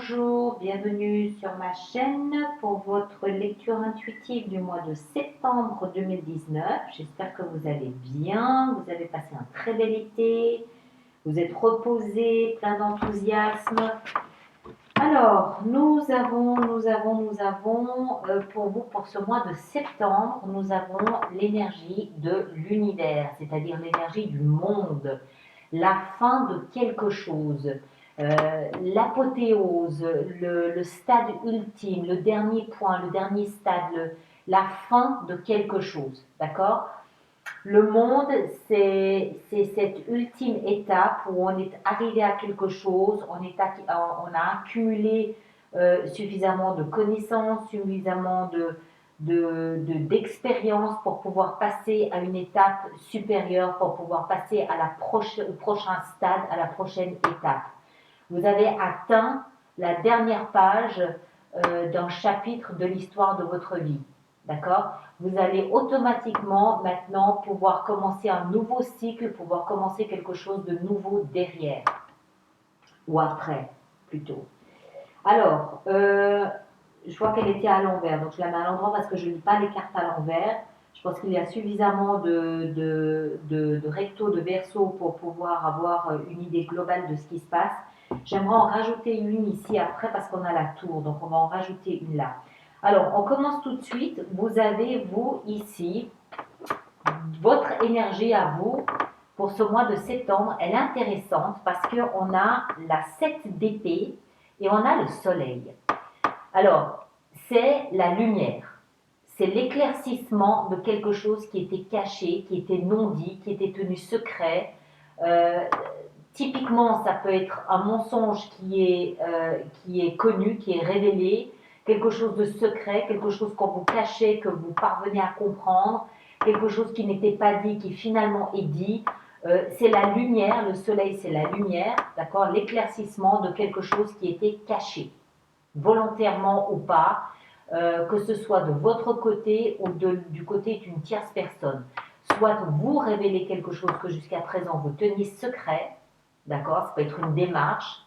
bonjour, bienvenue sur ma chaîne pour votre lecture intuitive du mois de septembre 2019. J'espère que vous allez bien, vous avez passé un très bel été, vous êtes reposé, plein d'enthousiasme. Alors, nous avons pour vous, pour ce mois de septembre, nous avons l'énergie de l'univers, c'est-à-dire l'énergie du monde, la fin de quelque chose. L'apothéose, le stade ultime, le dernier point, le dernier stade, la fin de quelque chose, d'accord? Le monde, c'est cette ultime étape où on est arrivé à quelque chose, on a accumulé suffisamment de connaissances, suffisamment d'expérience pour pouvoir passer à une étape supérieure, pour pouvoir passer à au prochain stade, à la prochaine étape. Vous avez atteint la dernière page d'un chapitre de l'histoire de votre vie. D'accord? Vous allez automatiquement maintenant pouvoir commencer un nouveau cycle, pouvoir commencer quelque chose de nouveau derrière. Ou après, plutôt. Alors, je vois qu'elle était à l'envers, donc je la mets à l'endroit parce que je ne lis pas les cartes à l'envers. Je pense qu'il y a suffisamment de recto, de verso pour pouvoir avoir une idée globale de ce qui se passe. J'aimerais en rajouter une ici après parce qu'on a la tour, donc on va en rajouter une là. Alors, on commence tout de suite. Vous avez, vous, ici, votre énergie à vous pour ce mois de septembre. Elle est intéressante parce qu'on a la 7 d'épée et on a le soleil. Alors, c'est la lumière. C'est l'éclaircissement de quelque chose qui était caché, qui était non dit, qui était tenu secret. Typiquement, ça peut être un mensonge qui est connu, qui est révélé, quelque chose de secret, quelque chose qu'on vous cachait, que vous parvenez à comprendre, quelque chose qui n'était pas dit, qui finalement est dit. C'est la lumière, le soleil c'est la lumière, d'accord, l'éclaircissement de quelque chose qui était caché, volontairement ou pas, que ce soit de votre côté ou du côté d'une tierce personne. Soit vous révélez quelque chose que jusqu'à présent vous teniez secret, d'accord? Ça peut être une démarche,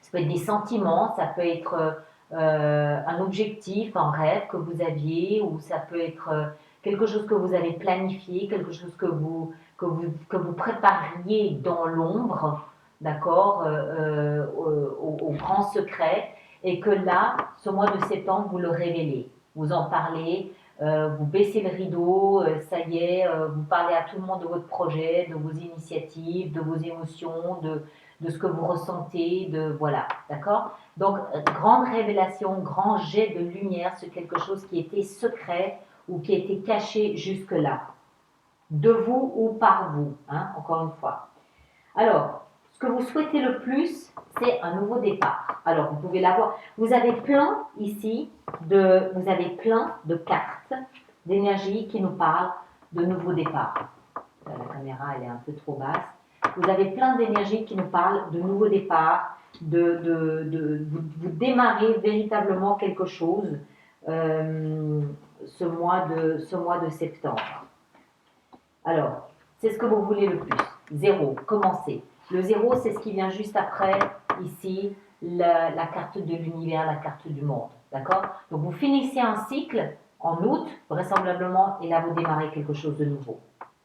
ça peut être des sentiments, ça peut être un objectif, un rêve que vous aviez, ou ça peut être quelque chose que vous avez planifié, quelque chose que vous prépariez dans l'ombre, d'accord, au grand secret, et que là, ce mois de septembre, vous le révélez, vous en parlez. Vous baissez le rideau, ça y est, vous parlez à tout le monde de votre projet, de vos initiatives, de vos émotions, de ce que vous ressentez, voilà, d'accord? Donc, grande révélation, grand jet de lumière sur quelque chose qui était secret ou qui était caché jusque-là, de vous ou par vous, hein, encore une fois. Alors, ce que vous souhaitez le plus, c'est un nouveau départ. Alors, vous pouvez l'avoir. Vous avez plein ici, vous avez plein de cartes d'énergie qui nous parlent de nouveau départ. La caméra, elle est un peu trop basse. Vous avez plein d'énergie qui nous parlent de nouveau départ, vous démarrez véritablement quelque chose ce mois de septembre. Alors, c'est ce que vous voulez le plus. 0, commencez. Le 0, c'est ce qui vient juste après, ici, la carte de l'univers, la carte du monde. D'accord? Donc, vous finissez un cycle en août, vraisemblablement, et là, vous démarrez quelque chose de nouveau.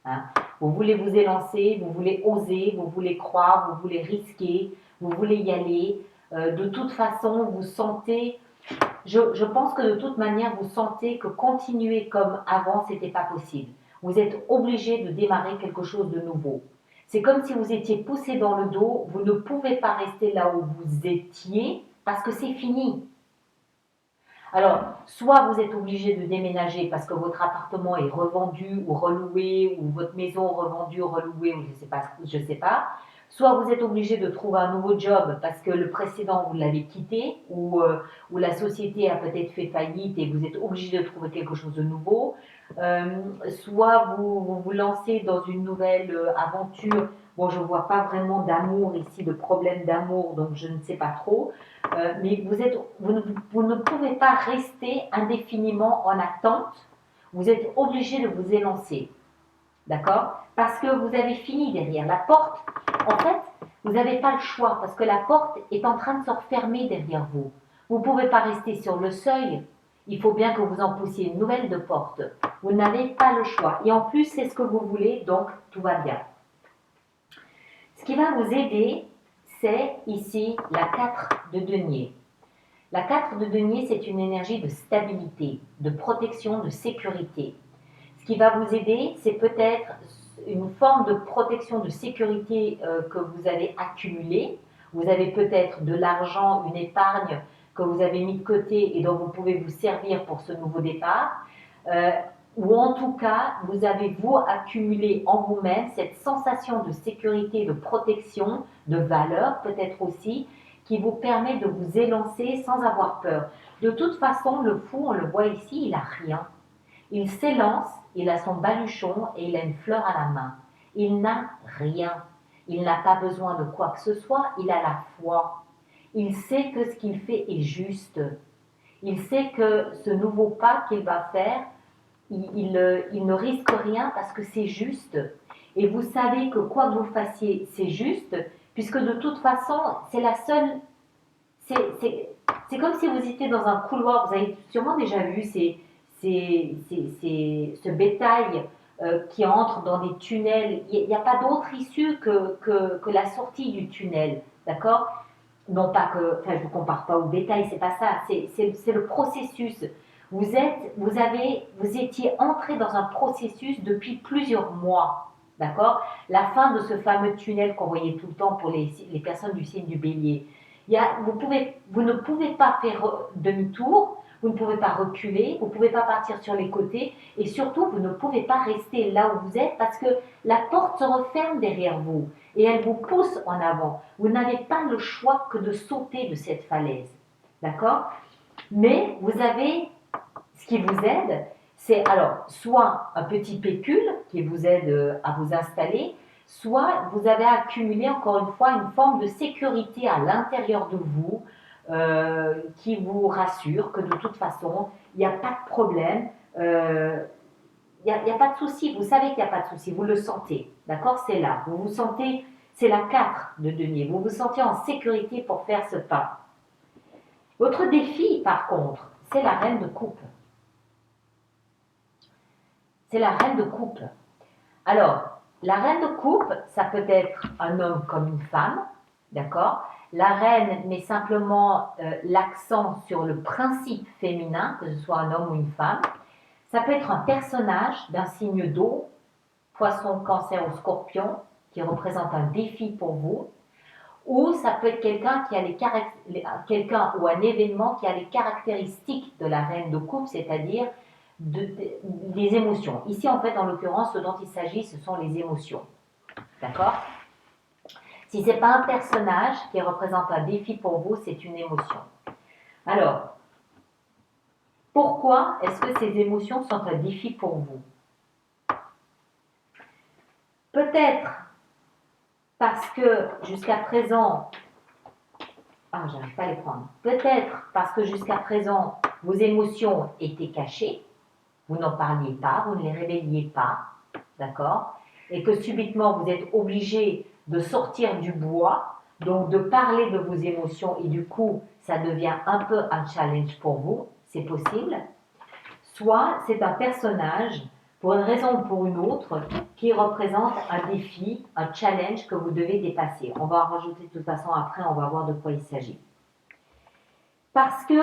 Hein? Vous voulez vous élancer, vous voulez oser, vous voulez croire, vous voulez risquer, vous voulez y aller. De toute façon, vous sentez... Je pense que de toute manière, vous sentez que continuer comme avant, ce n'était pas possible. Vous êtes obligé de démarrer quelque chose de nouveau. C'est comme si vous étiez poussé dans le dos, vous ne pouvez pas rester là où vous étiez parce que c'est fini. Alors, soit vous êtes obligé de déménager parce que votre appartement est revendu ou reloué, ou votre maison revendue ou relouée, ou je sais pas. Soit vous êtes obligé de trouver un nouveau job parce que le précédent, vous l'avez quitté, ou la société a peut-être fait faillite et vous êtes obligé de trouver quelque chose de nouveau. Soit vous lancez dans une nouvelle aventure. Bon, je ne vois pas vraiment d'amour ici, de problème d'amour, donc je ne sais pas trop. Mais vous ne pouvez pas rester indéfiniment en attente. Vous êtes obligé de vous élancer. D'accord? Parce que vous avez fini derrière. La porte, en fait, Vous n'avez pas le choix parce que la porte est en train de se refermer derrière vous. Vous ne pouvez pas rester sur le seuil. Il faut bien que vous en poussiez une nouvelle de porte. Vous n'avez pas le choix. Et en plus, c'est ce que vous voulez, donc tout va bien. Ce qui va vous aider, c'est ici la 4 de denier. La 4 de denier, c'est une énergie de stabilité, de protection, de sécurité. Ce qui va vous aider, c'est peut-être une forme de protection, de sécurité que vous avez accumulée. Vous avez peut-être de l'argent, une épargne que vous avez mis de côté et dont vous pouvez vous servir pour ce nouveau départ. Ou en tout cas, vous avez vous accumulé en vous-même cette sensation de sécurité, de protection, de valeur peut-être aussi, qui vous permet de vous élancer sans avoir peur. De toute façon, le fou, on le voit ici, il n'a rien. Il s'élance, il a son baluchon et il a une fleur à la main. Il n'a rien. Il n'a pas besoin de quoi que ce soit, il a la foi. Il sait que ce qu'il fait est juste. Il sait que ce nouveau pas qu'il va faire, il ne risque rien parce que c'est juste. Et vous savez que quoi que vous fassiez, c'est juste, puisque de toute façon, c'est la seule... C'est comme si vous étiez dans un couloir, vous avez sûrement déjà vu ce bétail qui entre dans des tunnels. Il n'y a pas d'autre issue que la sortie du tunnel, d'accord? Non pas que, enfin je ne vous compare pas au bétail, c'est pas ça, c'est le processus. Vous étiez entré dans un processus depuis plusieurs mois, d'accord? La fin de ce fameux tunnel qu'on voyait tout le temps pour les personnes du signe du bélier. Vous ne pouvez pas faire demi-tour, vous ne pouvez pas reculer, vous ne pouvez pas partir sur les côtés et surtout vous ne pouvez pas rester là où vous êtes parce que la porte se referme derrière vous et elle vous pousse en avant. Vous n'avez pas le choix que de sauter de cette falaise, d'accord? Mais vous avez, ce qui vous aide, c'est alors soit un petit pécule qui vous aide à vous installer, soit vous avez accumulé encore une fois une forme de sécurité à l'intérieur de vous qui vous rassure que de toute façon, il n'y a pas de problème, il n'y a pas de souci, vous savez qu'il n'y a pas de souci, vous le sentez, d'accord? C'est là, vous vous sentez, c'est la 4 de denier, vous vous sentez en sécurité pour faire ce pas. Votre défi, par contre, c'est la reine de coupe. C'est la reine de coupe. Alors, la reine de coupe, ça peut être un homme comme une femme, d'accord? La reine met simplement l'accent sur le principe féminin, que ce soit un homme ou une femme. Ça peut être un personnage d'un signe d'eau, poisson, cancer ou scorpion, qui représente un défi pour vous. Ou ça peut être quelqu'un ou un événement qui a les caractéristiques de la reine de coupe, c'est-à-dire des émotions. Ici, en fait, en l'occurrence, ce dont il s'agit, ce sont les émotions. D'accord? Si ce n'est pas un personnage qui représente un défi pour vous, c'est une émotion. Alors, pourquoi est-ce que ces émotions sont un défi pour vous? Peut-être parce que jusqu'à présent, j'arrive pas à les prendre. Peut-être parce que jusqu'à présent, vos émotions étaient cachées, vous n'en parliez pas, vous ne les révéliez pas, d'accord? Et que subitement, vous êtes obligé de sortir du bois, donc de parler de vos émotions, et du coup, ça devient un peu un challenge pour vous, c'est possible. Soit c'est un personnage, pour une raison ou pour une autre, qui représente un défi, un challenge que vous devez dépasser. On va en rajouter de toute façon après, on va voir de quoi il s'agit. Parce que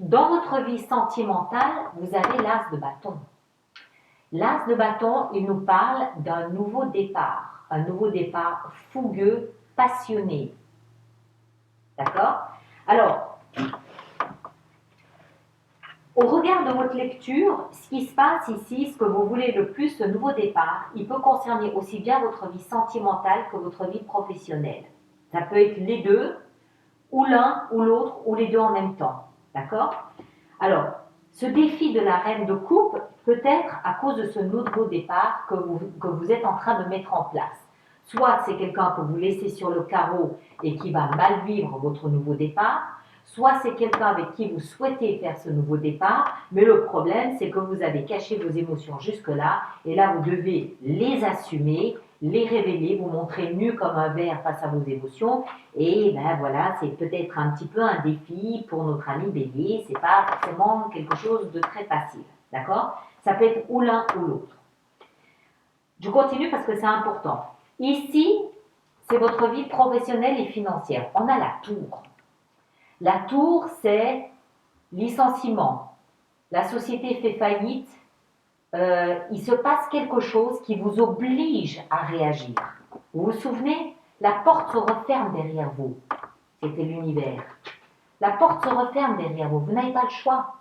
dans votre vie sentimentale, vous avez l'as de bâton. L'as de bâton, il nous parle d'un nouveau départ. Un nouveau départ fougueux, passionné. D'accord? Alors, au regard de votre lecture, ce qui se passe ici, ce que vous voulez le plus, ce nouveau départ, il peut concerner aussi bien votre vie sentimentale que votre vie professionnelle. Ça peut être les deux, ou l'un, ou l'autre, ou les deux en même temps. D'accord? Alors, ce défi de la reine de coupe peut être à cause de ce nouveau départ que vous êtes en train de mettre en place. Soit c'est quelqu'un que vous laissez sur le carreau et qui va mal vivre votre nouveau départ, soit c'est quelqu'un avec qui vous souhaitez faire ce nouveau départ, mais le problème c'est que vous avez caché vos émotions jusque-là et là vous devez les assumer les révéler, vous montrer nu comme un verre face à vos émotions. Et ben voilà, c'est peut-être un petit peu un défi pour notre ami Bélier. C'est pas forcément quelque chose de très facile, d'accord? Ça peut être ou l'un ou l'autre. Je continue parce que c'est important. Ici, c'est votre vie professionnelle et financière. On a la tour. La tour, c'est licenciement. La société fait faillite. Il se passe quelque chose qui vous oblige à réagir. Vous vous souvenez? La porte se referme derrière vous. C'était l'univers. La porte se referme derrière vous. Vous n'avez pas le choix.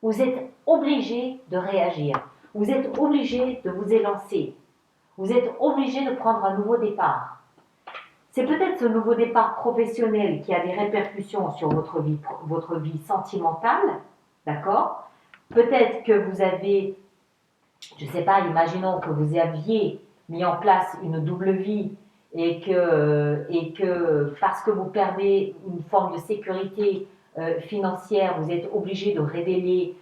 Vous êtes obligé de réagir. Vous êtes obligé de vous élancer. Vous êtes obligé de prendre un nouveau départ. C'est peut-être ce nouveau départ professionnel qui a des répercussions sur votre vie sentimentale, d'accord? Peut-être que vous avez, je ne sais pas, imaginons que vous aviez mis en place une double vie et que parce que vous perdez une forme de sécurité financière, vous êtes obligé de révéler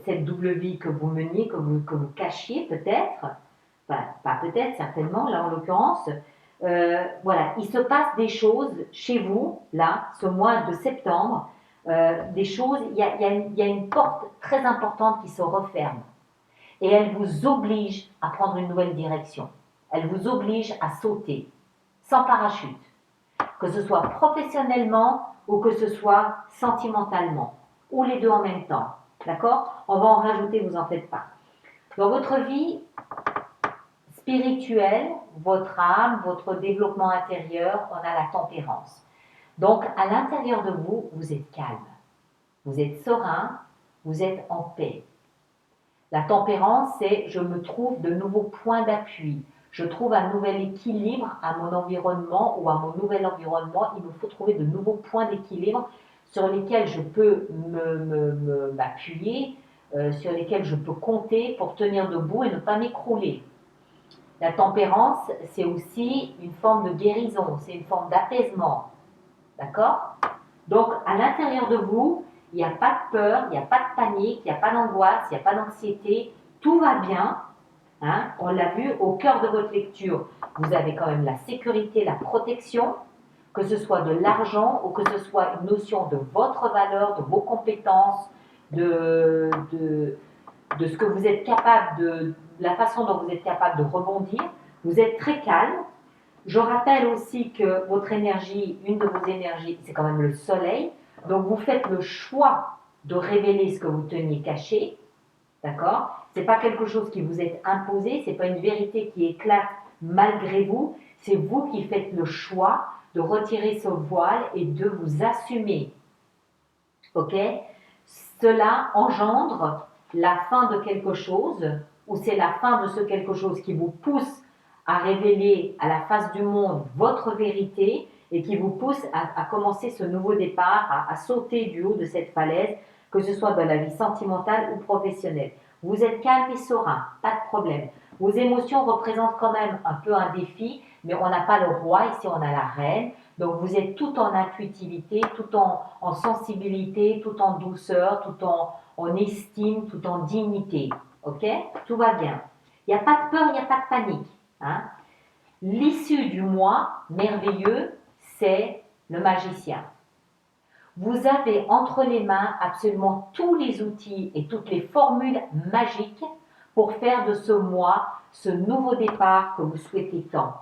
cette double vie que vous meniez, que vous cachiez peut-être, enfin, pas peut-être, certainement, là en l'occurrence. Voilà, il se passe des choses chez vous, là, ce mois de septembre, des choses, il y a une porte très importante qui se referme et elle vous oblige à prendre une nouvelle direction. Elle vous oblige à sauter, sans parachute, que ce soit professionnellement ou que ce soit sentimentalement, ou les deux en même temps. D'accord? On va en rajouter, vous en faites pas. Dans votre vie spirituelle, votre âme, votre développement intérieur, on a la tempérance. Donc, à l'intérieur de vous, vous êtes calme, vous êtes serein, vous êtes en paix. La tempérance, c'est je me trouve de nouveaux points d'appui. Je trouve un nouvel équilibre à mon environnement ou à mon nouvel environnement. Il me faut trouver de nouveaux points d'équilibre sur lesquels je peux m'appuyer, sur lesquels je peux compter pour tenir debout et ne pas m'écrouler. La tempérance, c'est aussi une forme de guérison, c'est une forme d'apaisement. D'accord? Donc, à l'intérieur de vous, il n'y a pas de peur, il n'y a pas de panique, il n'y a pas d'angoisse, il n'y a pas d'anxiété. Tout va bien. Hein? On l'a vu au cœur de votre lecture. Vous avez quand même la sécurité, la protection, que ce soit de l'argent ou que ce soit une notion de votre valeur, de vos compétences, de ce que vous êtes capable de la façon dont vous êtes capable de rebondir. Vous êtes très calme. Je rappelle aussi que votre énergie, une de vos énergies, c'est quand même le soleil. Donc vous faites le choix de révéler ce que vous teniez caché. D'accord? C'est pas quelque chose qui vous est imposé, c'est pas une vérité qui éclate malgré vous. C'est vous qui faites le choix de retirer ce voile et de vous assumer. Ok? Cela engendre la fin de quelque chose, ou c'est la fin de ce quelque chose qui vous pousse à révéler à la face du monde votre vérité et qui vous pousse à commencer ce nouveau départ, à sauter du haut de cette falaise, que ce soit dans la vie sentimentale ou professionnelle. Vous êtes calme et serein, pas de problème. Vos émotions représentent quand même un peu un défi, mais on n'a pas le roi, ici on a la reine. Donc vous êtes tout en intuitivité, tout en sensibilité, tout en douceur, tout en estime, tout en dignité. Ok? Tout va bien. Il n'y a pas de peur, il n'y a pas de panique. Hein? L'issue du mois merveilleux, c'est le magicien. Vous avez entre les mains absolument tous les outils et toutes les formules magiques pour faire de ce mois ce nouveau départ que vous souhaitez tant.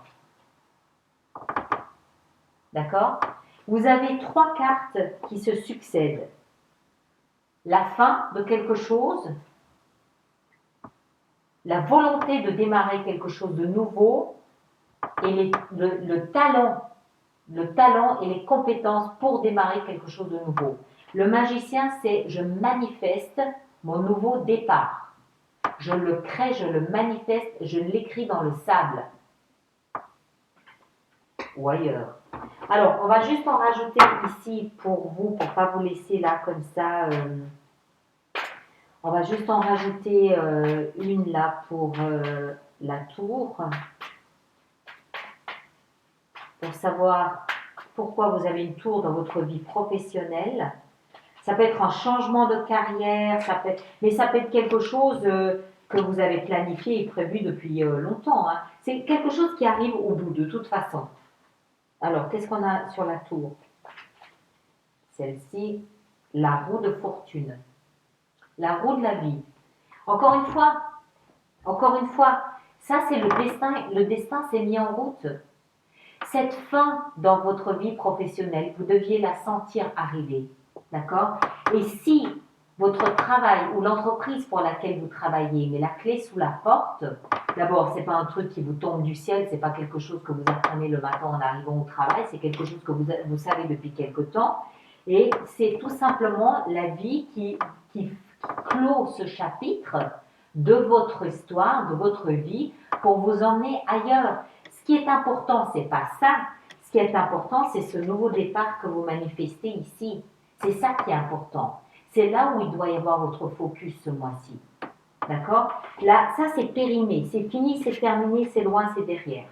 D'accord? Vous avez 3 cartes qui se succèdent. La fin de quelque chose, la volonté de démarrer quelque chose de nouveau et le talent et les compétences pour démarrer quelque chose de nouveau. Le magicien, c'est je manifeste mon nouveau départ. Je le crée, je le manifeste, je l'écris dans le sable ou ailleurs. Alors, on va juste en rajouter ici pour vous, pour ne pas vous laisser là comme ça. On va juste en rajouter une là pour la tour. Pour savoir pourquoi vous avez une tour dans votre vie professionnelle. Ça peut être un changement de carrière, mais ça peut être quelque chose que vous avez planifié et prévu depuis longtemps. Hein. C'est quelque chose qui arrive au bout de toute façon. Alors, qu'est-ce qu'on a sur la tour? Celle-ci, la roue de fortune. La roue de la vie. Encore une fois, ça c'est le destin. Le destin s'est mis en route. Cette fin dans votre vie professionnelle, vous deviez la sentir arriver. D'accord? Et si votre travail ou l'entreprise pour laquelle vous travaillez met la clé sous la porte, d'abord, ce n'est pas un truc qui vous tombe du ciel, ce n'est pas quelque chose que vous apprenez le matin en arrivant au travail, c'est quelque chose que vous savez depuis quelque temps. Et c'est tout simplement la vie qui clôt ce chapitre de votre histoire, de votre vie, pour vous emmener ailleurs. Ce qui est important, ce n'est pas ça. Ce qui est important, c'est ce nouveau départ que vous manifestez ici. C'est ça qui est important. C'est là où il doit y avoir votre focus ce mois-ci. D'accord? Là, ça c'est périmé, c'est fini, c'est terminé, c'est loin, c'est derrière.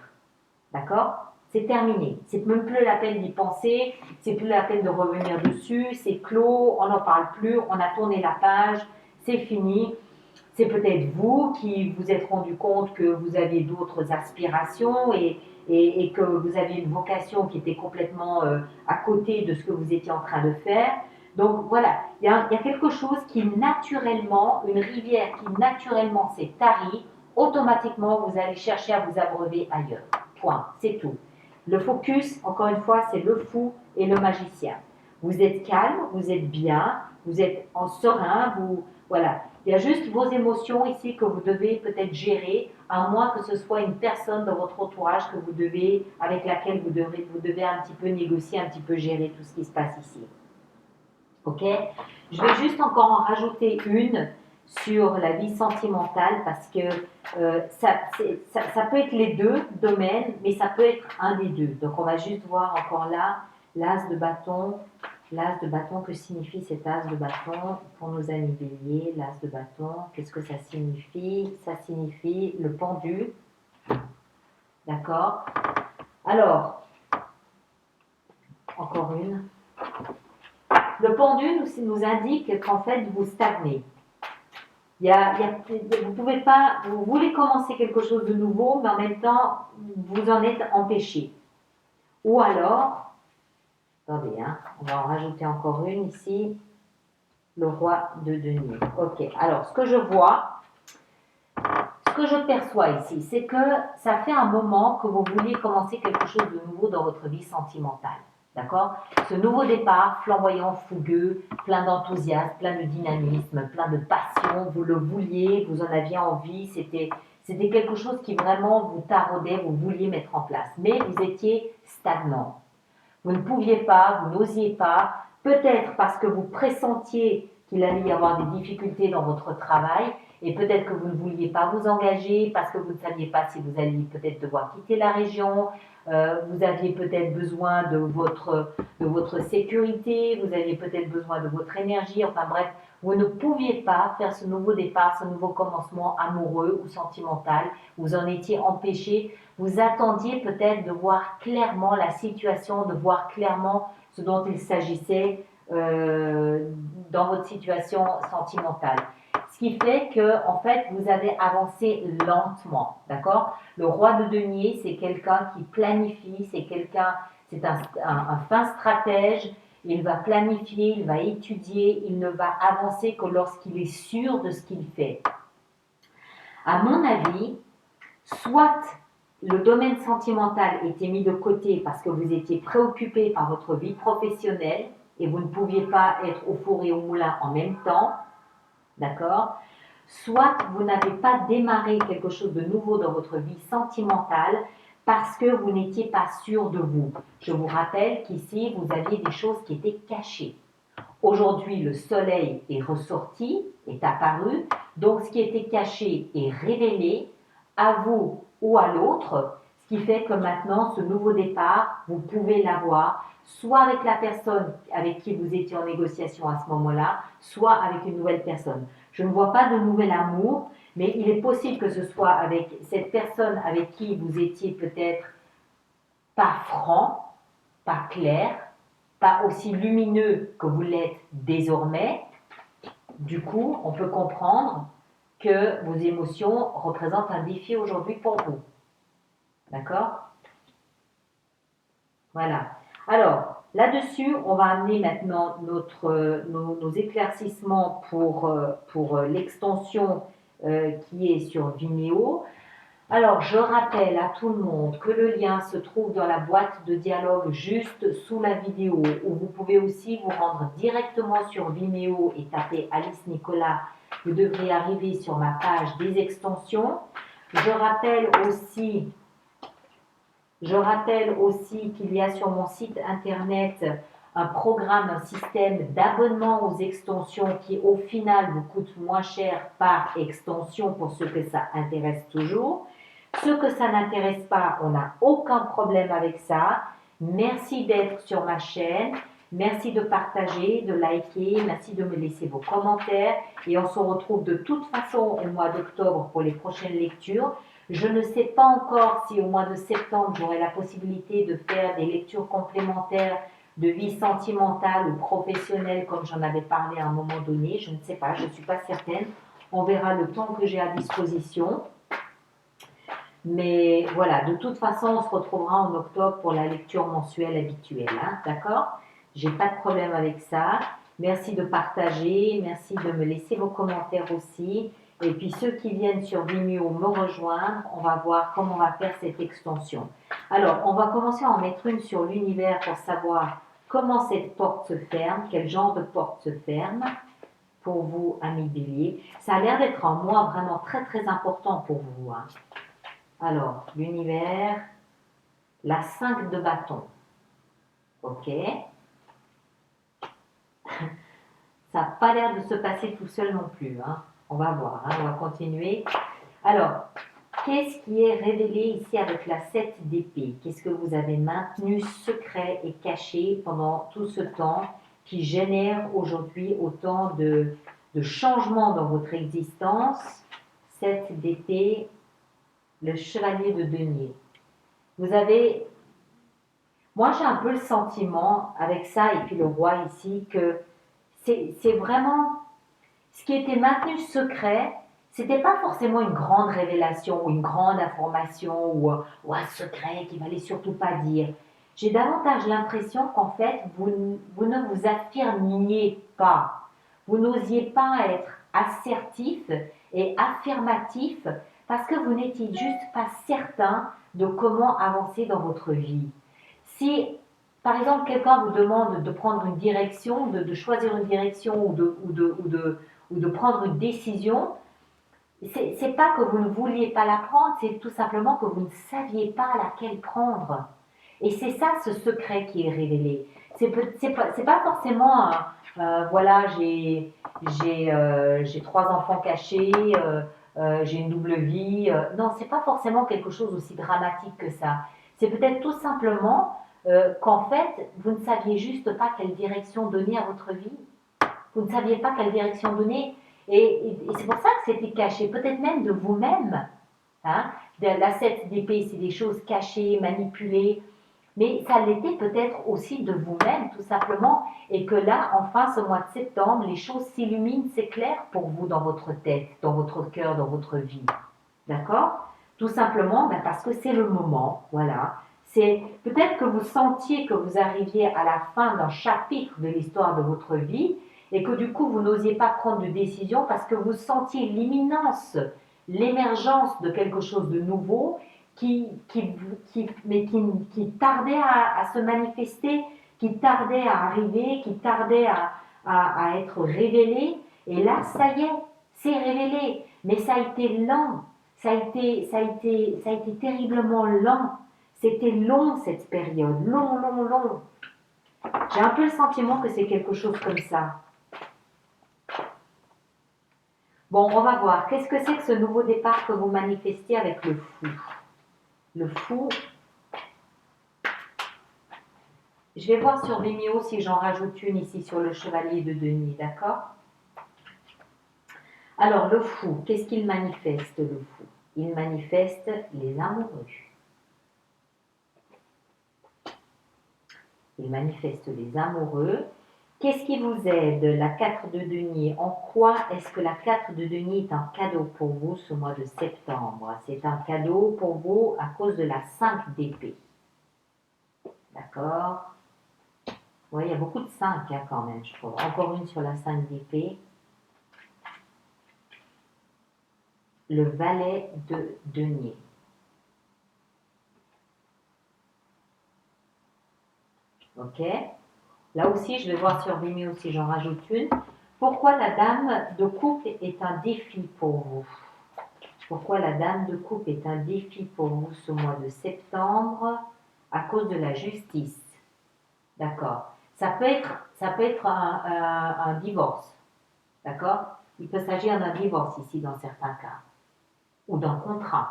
D'accord? C'est terminé. C'est même plus la peine d'y penser, c'est plus la peine de revenir dessus, c'est clos, on n'en parle plus, on a tourné la page, c'est fini. C'est peut-être vous qui vous êtes rendu compte que vous aviez d'autres aspirations et que vous aviez une vocation qui était complètement à côté de ce que vous étiez en train de faire. Donc voilà, il y a quelque chose qui naturellement, une rivière qui naturellement s'est tarie, automatiquement vous allez chercher à vous abreuver ailleurs. Point, c'est tout. Le focus, encore une fois, c'est le fou et le magicien. Vous êtes calme, vous êtes bien, vous êtes en serein, voilà. Il y a juste vos émotions ici que vous devez peut-être gérer, à moins que ce soit une personne dans votre entourage avec laquelle vous devez un petit peu négocier, un petit peu gérer tout ce qui se passe ici. Ok? Je vais juste encore en rajouter une sur la vie sentimentale parce que ça peut être les deux domaines, mais ça peut être un des deux. Donc on va juste voir encore là l'as de bâton. L'as de bâton, que signifie cet as de bâton pour nos amis béliers? L'as de bâton, qu'est-ce que ça signifie? Ça signifie le pendu. D'accord? Alors, encore une. Le pendu nous indique qu'en fait, vous stagnez. Vous pouvez pas, vous voulez commencer quelque chose de nouveau, mais en même temps, vous en êtes empêché. Ou alors, attendez, hein, on va en rajouter encore une ici. Le roi de denier. Ok, alors ce que je perçois ici, c'est que ça fait un moment que vous vouliez commencer quelque chose de nouveau dans votre vie sentimentale. D'accord? Ce nouveau départ, flamboyant, fougueux, plein d'enthousiasme, plein de dynamisme, plein de passion, vous le vouliez, vous en aviez envie, c'était quelque chose qui vraiment vous taraudait, vous vouliez mettre en place. Mais vous étiez stagnant. Vous ne pouviez pas, vous n'osiez pas, peut-être parce que vous pressentiez qu'il allait y avoir des difficultés dans votre travail et peut-être que vous ne vouliez pas vous engager parce que vous ne saviez pas si vous alliez peut-être devoir quitter la région, vous aviez peut-être besoin de votre sécurité, vous aviez peut-être besoin de votre énergie, enfin bref, vous ne pouviez pas faire ce nouveau départ, ce nouveau commencement amoureux ou sentimental, vous en étiez empêché, vous attendiez peut-être de voir clairement la situation, de voir clairement ce dont il s'agissait dans votre situation sentimentale. Ce qui fait que, en fait, vous avez avancé lentement, d'accord? Le roi de denier, c'est quelqu'un qui planifie, c'est un fin stratège. Il va planifier, il va étudier, il ne va avancer que lorsqu'il est sûr de ce qu'il fait. À mon avis, soit le domaine sentimental était mis de côté parce que vous étiez préoccupé par votre vie professionnelle et vous ne pouviez pas être au four et au moulin en même temps, d'accord? Soit vous n'avez pas démarré quelque chose de nouveau dans votre vie sentimentale parce que vous n'étiez pas sûr de vous. Je vous rappelle qu'ici, vous aviez des choses qui étaient cachées. Aujourd'hui, le soleil est ressorti, est apparu, donc ce qui était caché est révélé à vous ou à l'autre, ce qui fait que maintenant, ce nouveau départ, vous pouvez l'avoir, soit avec la personne avec qui vous étiez en négociation à ce moment-là, soit avec une nouvelle personne. Je ne vois pas de nouvel amour, mais il est possible que ce soit avec cette personne avec qui vous étiez peut-être pas franc, pas clair, pas aussi lumineux que vous l'êtes désormais. Du coup, on peut comprendre que vos émotions représentent un défi aujourd'hui pour vous. D'accord? Voilà. Alors, là-dessus, on va amener maintenant nos éclaircissements pour l'extension qui est sur Vimeo. Alors, je rappelle à tout le monde que le lien se trouve dans la boîte de dialogue juste sous la vidéo, où vous pouvez aussi vous rendre directement sur Vimeo et taper Alice Nicolas. Vous devrez arriver sur ma page des extensions. Je rappelle aussi qu'il y a sur mon site internet un programme, un système d'abonnement aux extensions qui au final vous coûte moins cher par extension pour ceux que ça intéresse toujours. Ceux que ça n'intéresse pas, on n'a aucun problème avec ça. Merci d'être sur ma chaîne. Merci de partager, de liker, merci de me laisser vos commentaires et on se retrouve de toute façon au mois d'octobre pour les prochaines lectures. Je ne sais pas encore si au mois de septembre j'aurai la possibilité de faire des lectures complémentaires de vie sentimentale ou professionnelle comme j'en avais parlé à un moment donné. Je ne sais pas, je ne suis pas certaine. On verra le temps que j'ai à disposition. Mais voilà, de toute façon, on se retrouvera en octobre pour la lecture mensuelle habituelle. Hein, d'accord? J'ai pas de problème avec ça. Merci de partager, merci de me laisser vos commentaires aussi. Et puis ceux qui viennent sur Vimeo me rejoindre, on va voir comment on va faire cette extension. Alors, on va commencer à en mettre une sur l'univers pour savoir comment cette porte se ferme, quel genre de porte se ferme pour vous, amis bélier. Ça a l'air d'être un mois vraiment très très important pour vous. Hein. Alors, l'univers, la 5 de bâton. Ok. Ça n'a pas l'air de se passer tout seul non plus. Hein. On va voir, hein, on va continuer. Alors, qu'est-ce qui est révélé ici avec la 7 d'épée? Qu'est-ce que vous avez maintenu secret et caché pendant tout ce temps qui génère aujourd'hui autant de changements dans votre existence? 7 d'épée, le chevalier de denier. Vous avez... Moi, j'ai un peu le sentiment avec ça et puis le roi ici que c'est vraiment ce qui était maintenu secret. C'était pas forcément une grande révélation ou une grande information ou un secret qu'il fallait surtout pas dire. J'ai davantage l'impression qu'en fait, vous ne vous affirmiez pas. Vous n'osiez pas être assertif et affirmatif parce que vous n'étiez juste pas certain de comment avancer dans votre vie. Si, par exemple, quelqu'un vous demande de prendre une direction, de choisir une direction ou de prendre une décision, c'est pas que vous ne vouliez pas la prendre, c'est tout simplement que vous ne saviez pas laquelle prendre. Et c'est ça ce secret qui est révélé. C'est pas forcément, voilà, j'ai 3 enfants cachés, j'ai une double vie. Non, c'est pas forcément quelque chose aussi dramatique que ça. C'est peut-être tout simplement qu'en fait, vous ne saviez juste pas quelle direction donner à votre vie. Vous ne saviez pas quelle direction donner. Et c'est pour ça que c'était caché, peut-être même de vous-même. Hein? La 7 d'épée, c'est des choses cachées, manipulées. Mais ça l'était peut-être aussi de vous-même, tout simplement. Et que là, enfin, ce mois de septembre, les choses s'illuminent, c'est clair pour vous dans votre tête, dans votre cœur, dans votre vie. D'accord? Tout simplement parce que c'est le moment. Voilà. C'est peut-être que vous sentiez que vous arriviez à la fin d'un chapitre de l'histoire de votre vie et que du coup, vous n'osiez pas prendre de décision parce que vous sentiez l'imminence, l'émergence de quelque chose de nouveau qui tardait à se manifester, qui tardait à arriver, qui tardait à être révélé. Et là, ça y est, c'est révélé. Mais ça a été lent, ça a été terriblement lent. C'était long cette période, long. J'ai un peu le sentiment que c'est quelque chose comme ça. Bon, on va voir. Qu'est-ce que c'est que ce nouveau départ que vous manifestez avec le fou? Le fou. Je vais voir sur Vimeo si j'en rajoute une ici sur le chevalier de denier, d'accord? Alors, le fou, qu'est-ce qu'il manifeste, le fou? Il manifeste les amoureux. Il manifeste les amoureux Qu'est-ce qui vous aide, la 4 de denier? En quoi est-ce que la 4 de denier est un cadeau pour vous ce mois de septembre? C'est un cadeau pour vous à cause de la 5 d'épée. D'accord? Oui, il y a beaucoup de 5 hein, quand même, je trouve. Encore une sur la 5 d'épée. Le valet de denier. Ok? Là aussi, je vais voir sur Vimeo si j'en rajoute une. Pourquoi la dame de coupe est un défi pour vous? Pourquoi la dame de coupe est un défi pour vous ce mois de septembre? À cause de la justice. D'accord. Ça peut être un divorce. D'accord? Il peut s'agir d'un divorce ici dans certains cas. Ou d'un contrat.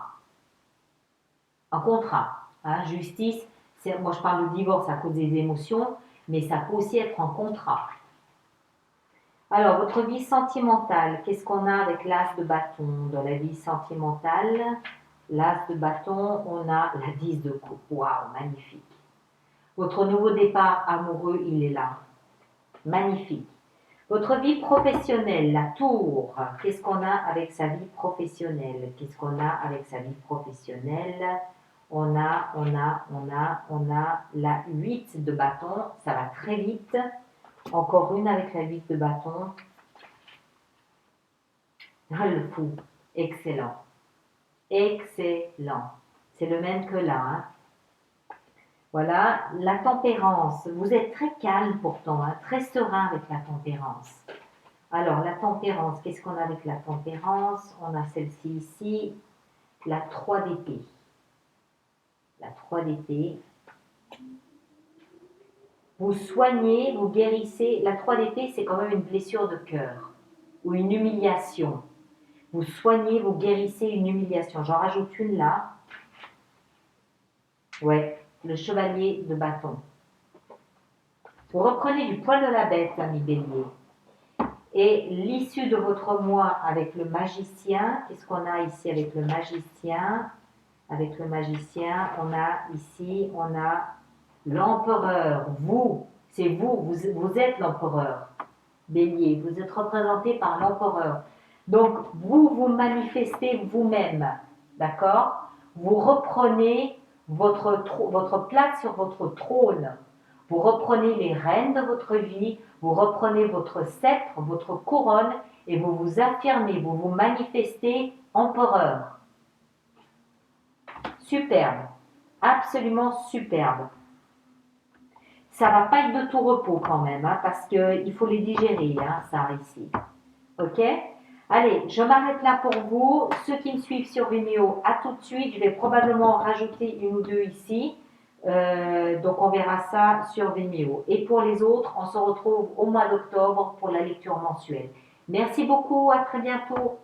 Un contrat. Hein, justice, moi je parle de divorce à cause des émotions, mais ça peut aussi être un contrat. Alors, votre vie sentimentale, qu'est-ce qu'on a avec l'as de bâton dans la vie sentimentale? L'as de bâton, on a la 10 de coupe. Waouh, magnifique. Votre nouveau départ amoureux, il est là. Magnifique. Votre vie professionnelle, la tour, qu'est-ce qu'on a avec sa vie professionnelle? Qu'est-ce qu'on a avec sa vie professionnelle? On a la 8 de bâton, ça va très vite. Encore une avec la 8 de bâton. Ah, le fou, excellent. Excellent. C'est le même que là. Hein. Voilà, la tempérance. Vous êtes très calme pourtant, hein, très serein avec la tempérance. Alors, la tempérance, qu'est-ce qu'on a avec la tempérance? On a celle-ci ici, la 3 d'épée. La 3 d'épée. Vous soignez, vous guérissez. La 3 d'épée, c'est quand même une blessure de cœur ou une humiliation. Vous soignez, vous guérissez une humiliation. J'en rajoute une là. Ouais, le chevalier de bâton. Vous reprenez du poil de la bête, ami Bélier. Et l'issue de votre mois avec le magicien, qu'est-ce qu'on a ici avec le magicien? Avec le magicien, on a l'empereur. Vous, c'est vous êtes l'empereur. Bélier, vous êtes représenté par l'empereur. Donc, vous manifestez vous-même, d'accord? Vous reprenez votre place sur votre trône. Vous reprenez les rênes de votre vie, vous reprenez votre sceptre, votre couronne, et vous vous affirmez, vous vous manifestez empereur. Superbe, absolument superbe. Ça va pas être de tout repos quand même, hein, parce qu'il faut les digérer, hein, ça ici. Ok? Allez, je m'arrête là pour vous. Ceux qui me suivent sur Vimeo, à tout de suite. Je vais probablement rajouter une ou deux ici. Donc on verra ça sur Vimeo. Et pour les autres, on se retrouve au mois d'octobre pour la lecture mensuelle. Merci beaucoup, à très bientôt.